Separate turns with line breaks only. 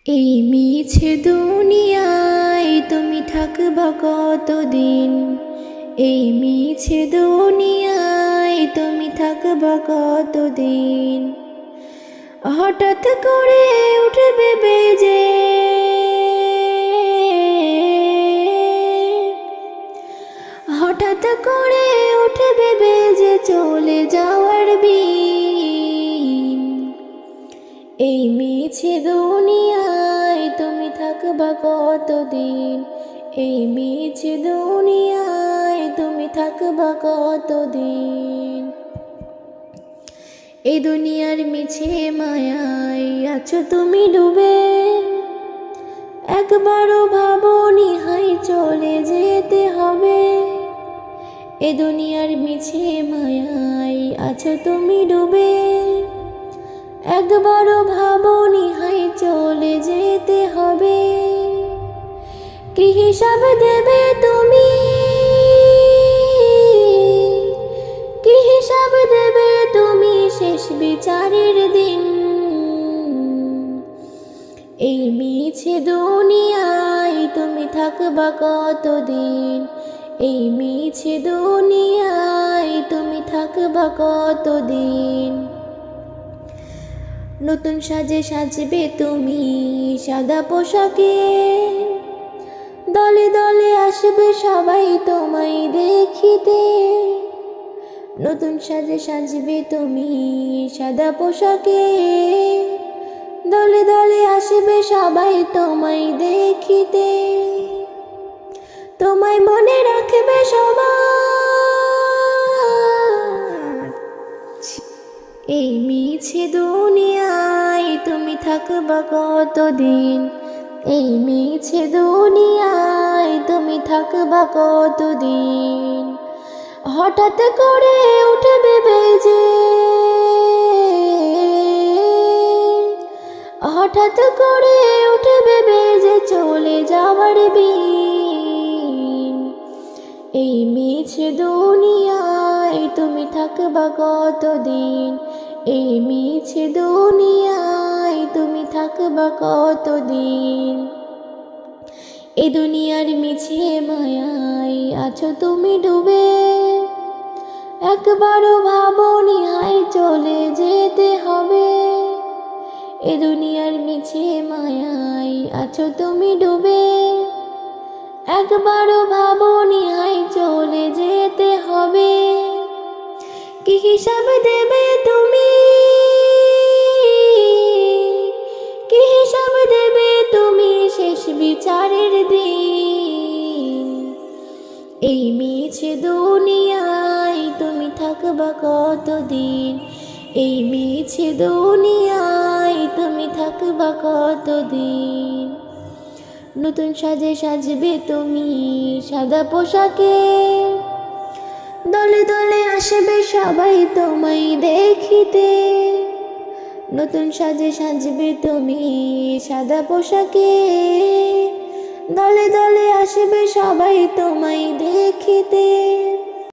এই মিছে দুনিয়ায় তুমি থাকবা কতদিন? এই মিছে দুনিয়ায় তুমি থাকবা কতদিন? হঠাৎ করে উঠবে বেজে, হঠাৎ করে উঠবে বেজে চলে যাওয়ার বিন। এই মিছে দুনিয়ায় তুমি থাকবা কতদিন? এই মিছে দুনিয়ায় তুমি থাকবা কতদিন? এই দুনিয়ার মিছে মায়ায় আছো তুমি ডুবে, একবারও ভাবোনি হাই চলে যেতে হবে। এ দুনিয়ার মিছে মায়ায় আছো তুমি ডুবে, একবারও ভাবোনি হাই চলে যেতে হবে। কি হিসাব দেবে তুমি? কি হিসাব দেবে তুমি শেষ বিচারের দিন? এই মিছে দুনিয়ায় তুমি থাকবা কতদিন? এই মিছে দুনিয়ায় তুমি থাকবা কতদিন? নতুন সাজে সাজবে তুমি সাদা পোশাকে, দলে দলে আসবে সবাই তোমায় দেখিতে। নতুন সাজে সাজবে তুমি সাদা পোশাকে, দলে দলে আসবে সবাই তোমায় দেখিতে। তোমায় মনে রাখবে সবাই। এই মিছে দুনিয়ায় তুমি থাকবা কতদিন? এই মিছে দুনিয়ায় তুমি থাকবা কতদিন? হঠাৎ করে উঠবে বেজে, হঠাৎ করে উঠবে বেজে চলে যাওয়ার বিন। এই মিছে দুনিয়ায় তুমি থাকবা কতদিন? এই মিছে দুনিয়ায় তুমি থাকবা কতদিন? এই দুনিয়ার মিছে মায়ায় আছো তুমি ডুবে, একবারও ভাবোনি হাই চলে যেতে হবে। এ দুনিয়ার মিছে মায়ায় আছো তুমি ডুবে, একবারও ভাবোনি হাই চলে যেতে হবে। কি হিসাব দেবে তুমি? কি হিসাব দেবে তুমি শেষ বিচারের দিন? এই মিছে দুনিয়ায় তুমি থাকবা কতদিন? এই মিছে দুনিয়ায় তুমি থাকবা কতদিন? নতুন সাজে সাজবে তুমি সাদা পোশাকে, দলে দলে আসবে সবাই তোমায় দেখিতে। নতুন সাজে সাজবে তুমি সাদা পোশাকে, দলে দলে আসবে সবাই তোমায় দেখিতে।